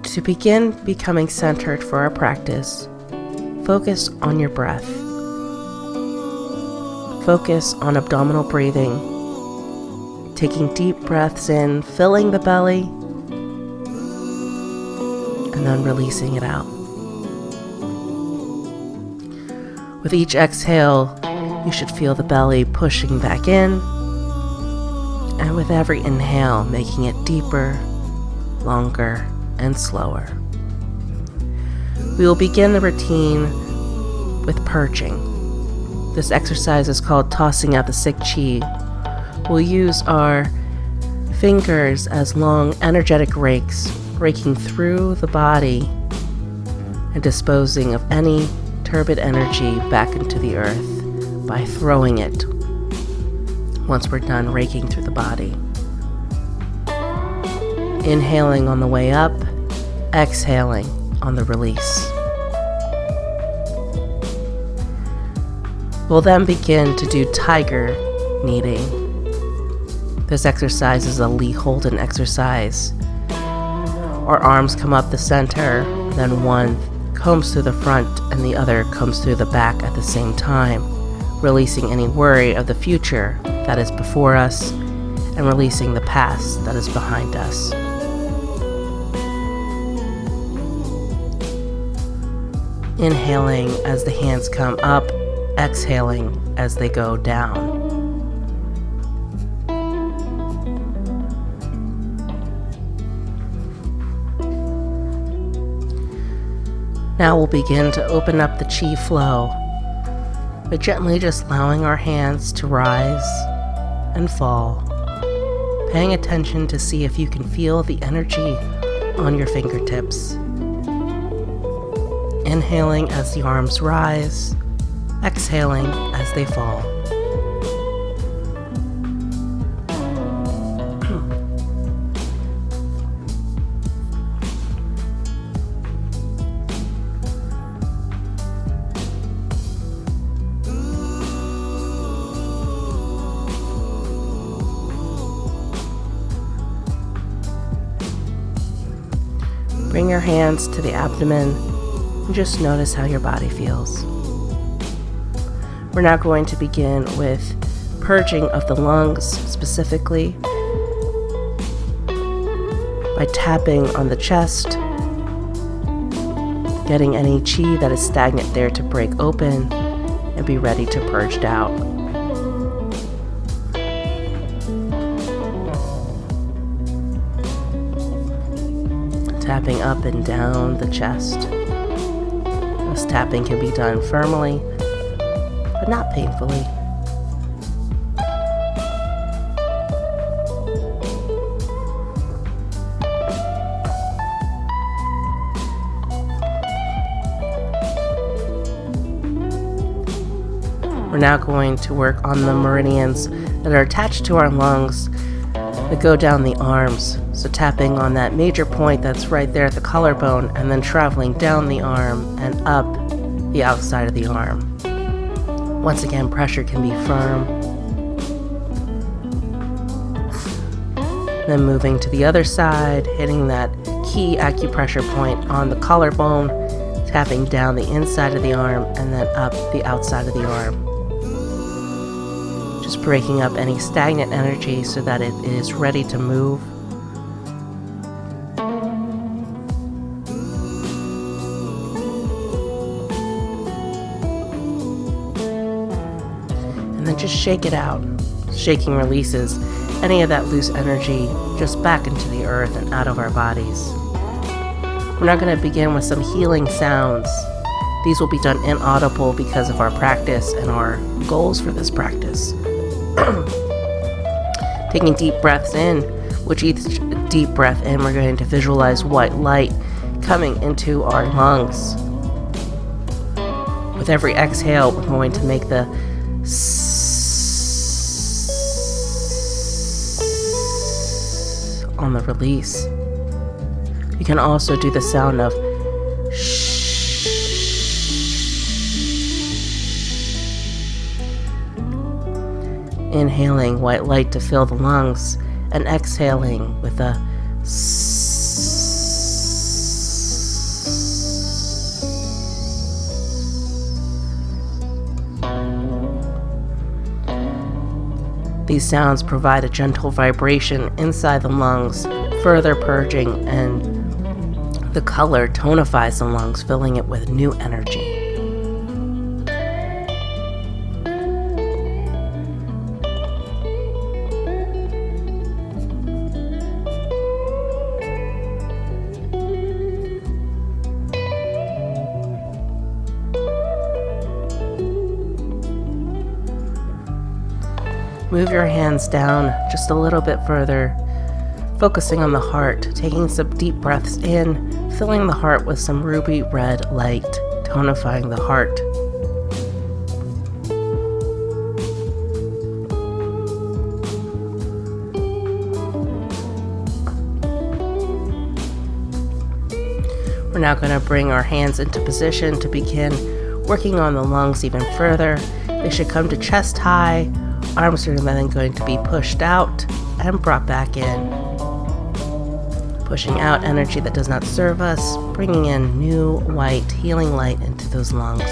To begin becoming centered for our practice, focus on your breath. Focus on abdominal breathing, taking deep breaths in, filling the belly, and then releasing it out. With each exhale, you should feel the belly pushing back in, and with every inhale, making it deeper, longer, and slower. We will begin the routine with purging. This exercise is called tossing out the sick chi. We'll use our fingers as long, energetic rakes, raking through the body and disposing of any turbid energy back into the earth by throwing it once we're done raking through the body. Inhaling on the way up, exhaling on the release. We'll then begin to do tiger kneading. This exercise is a Lee Holden exercise. Our arms come up the center, then one comes through the front and the other comes through the back at the same time, releasing any worry of the future that is before us and releasing the past that is behind us. Inhaling as the hands come up, exhaling as they go down. Now we'll begin to open up the chi flow by gently just allowing our hands to rise and fall, paying attention to see if you can feel the energy on your fingertips. Inhaling as the arms rise, exhaling as they fall. Bring your hands to the abdomen and just notice how your body feels. We're now going to begin with purging of the lungs, specifically by tapping on the chest, getting any chi that is stagnant there to break open and be ready to purge out. Tapping up and down the chest. This tapping can be done firmly, but not painfully. We're now going to work on the meridians that are attached to our lungs that go down the arms. So tapping on that major point that's right there at the collarbone and then traveling down the arm and up the outside of the arm. Once again, pressure can be firm. Then moving to the other side, hitting that key acupressure point on the collarbone, tapping down the inside of the arm and then up the outside of the arm. Just breaking up any stagnant energy so that it is ready to move. And then just shake it out. Shaking releases any of that loose energy just back into the earth and out of our bodies. We're now going to begin with some healing sounds. These will be done inaudible because of our practice and our goals for this practice. Taking deep breaths in, which each deep breath in, we're going to visualize white light coming into our lungs. With every exhale, we're going to make the on the release. You can also do the sound of Inhaling white light to fill the lungs and exhaling with a These sounds provide a gentle vibration inside the lungs, further purging, and the color tonifies the lungs, filling it with new energy. Move your hands down just a little bit further, focusing on the heart, taking some deep breaths in, filling the heart with some ruby red light, tonifying the heart. We're now going to bring our hands into position to begin working on the lungs even further. They should come to chest high. Arms are then going to be pushed out and brought back in. Pushing out energy that does not serve us, bringing in new white healing light into those lungs.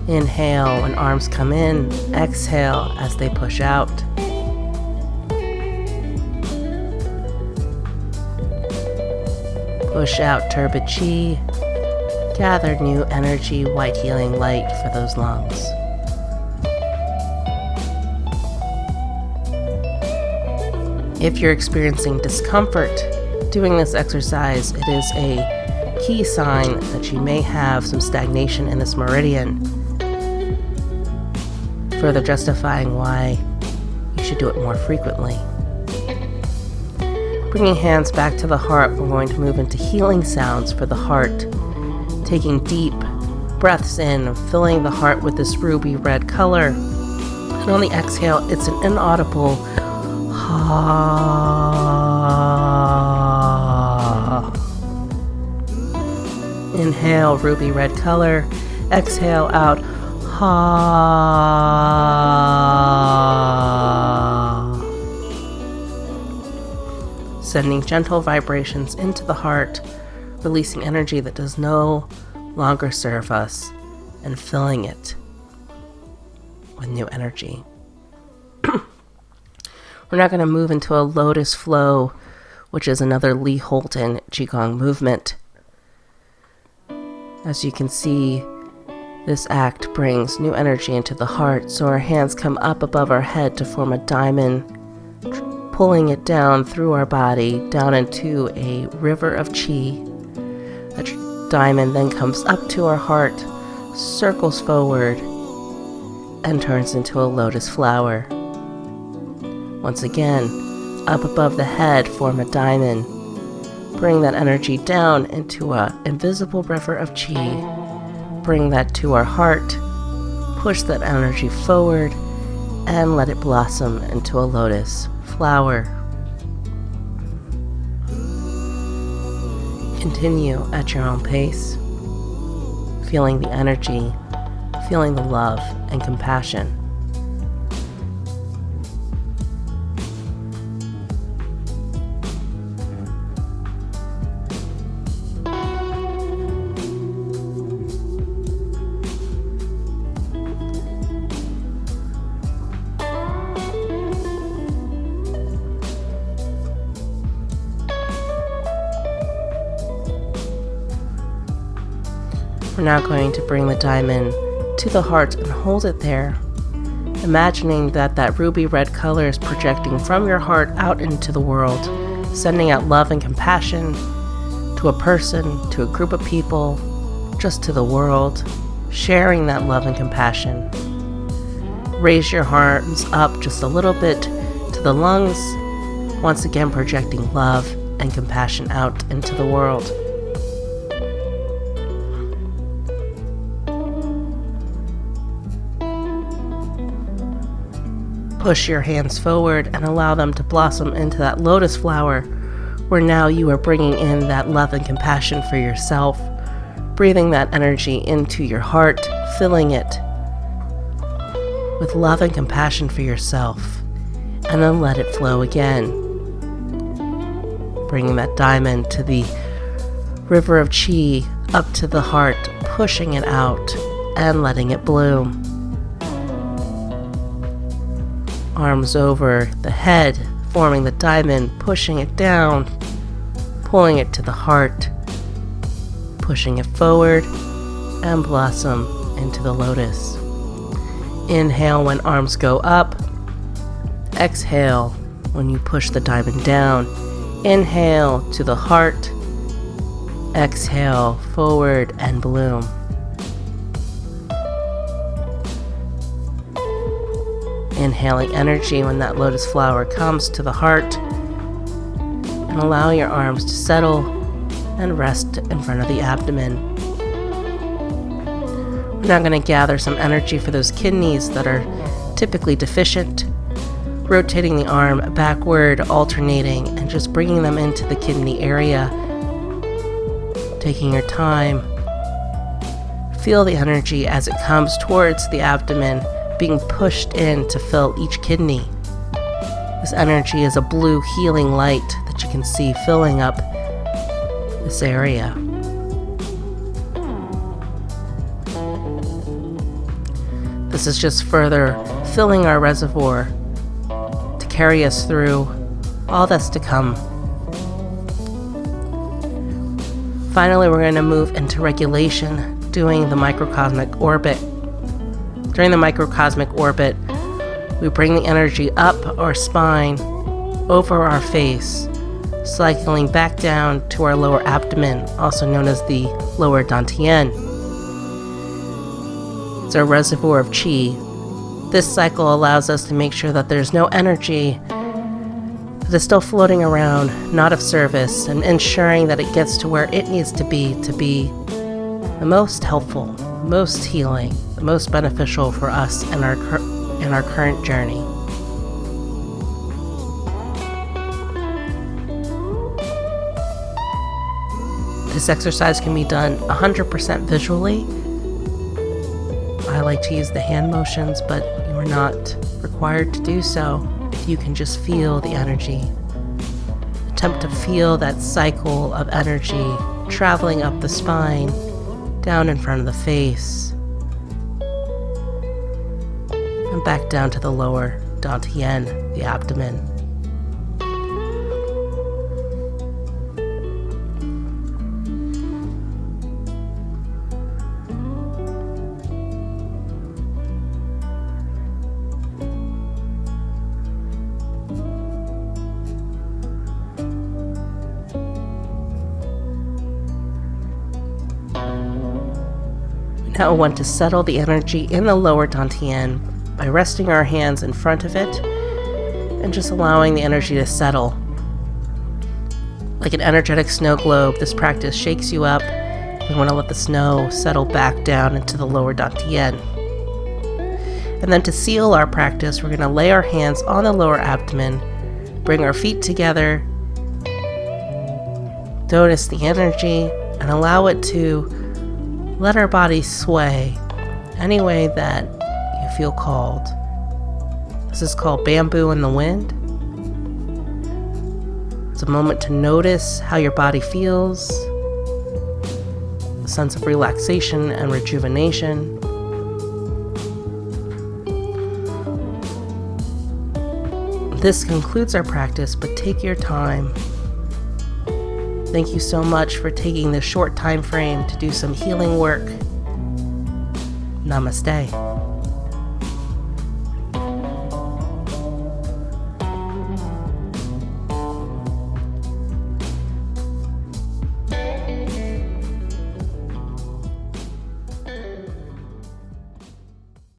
Inhale when arms come in, exhale as they push out. Push out turbid chi. Gather new energy, white healing light for those lungs. If you're experiencing discomfort doing this exercise, it is a key sign that you may have some stagnation in this meridian, further justifying why you should do it more frequently. Bringing hands back to the heart, we're going to move into healing sounds for the heart. Taking deep breaths in, filling the heart with this ruby red color. And on the exhale, it's an inaudible ha. Inhale, ruby red color. Exhale out, ha. Sending gentle vibrations into the heart, releasing energy that does no longer serve us and filling it with new energy. We're now going to move into a lotus flow, which is another Lee Holden Qigong movement. As you can see, this act brings new energy into the heart, so our hands come up above our head to form a diamond, pulling it down through our body, down into a river of chi. A diamond then comes up to our heart, circles forward, and turns into a lotus flower. Once again, up above the head, form a diamond. Bring that energy down into an invisible river of chi. Bring that to our heart, push that energy forward, and let it blossom into a lotus flower. Continue at your own pace, feeling the energy, feeling the love and compassion. We're now going to bring the diamond to the heart and hold it there, imagining that ruby red color is projecting from your heart out into the world, sending out love and compassion to a person, to a group of people, just to the world, sharing that love and compassion. Raise your arms up just a little bit to the lungs, once again projecting love and compassion out into the world. Push your hands forward and allow them to blossom into that lotus flower, where now you are bringing in that love and compassion for yourself, breathing that energy into your heart, filling it with love and compassion for yourself, and then let it flow again. Bringing that diamond to the river of Qi, up to the heart, pushing it out and letting it bloom. Arms over the head, forming the diamond, pushing it down, pulling it to the heart, pushing it forward, and blossom into the lotus. Inhale when arms go up. Exhale when you push the diamond down. Inhale to the heart. Exhale forward and bloom. Inhaling energy when that lotus flower comes to the heart, and allow your arms to settle and rest in front of the abdomen. We're now going to gather some energy for those kidneys that are typically deficient, rotating the arm backward, alternating, and just bringing them into the kidney area. Taking your time, feel the energy as it comes towards the abdomen, being pushed in to fill each kidney. This energy is a blue healing light that you can see filling up this area. This is just further filling our reservoir to carry us through all that's to come. Finally, we're going to move into regulation, doing the microcosmic orbit. During the microcosmic orbit, we bring the energy up our spine, over our face, cycling back down to our lower abdomen, also known as the lower dantian. It's our reservoir of Qi. This cycle allows us to make sure that there's no energy that is still floating around, not of service, and ensuring that it gets to where it needs to be the most helpful, most healing, the most beneficial for us in our current journey. This exercise can be done 100% visually. I like to use the hand motions, but you are not required to do so if you can just feel the energy. Attempt to feel that cycle of energy traveling up the spine, down in front of the face, and back down to the lower dantian, the abdomen. Now we want to settle the energy in the lower dantian by resting our hands in front of it and just allowing the energy to settle. Like an energetic snow globe, this practice shakes you up. We want to let the snow settle back down into the lower dantian. And then to seal our practice, we're going to lay our hands on the lower abdomen, bring our feet together, notice the energy, and allow it to let our body sway any way that you feel called. This is called bamboo in the wind. It's a moment to notice how your body feels, a sense of relaxation and rejuvenation. This concludes our practice, but take your time. Thank you so much for taking this short time frame to do some healing work. Namaste.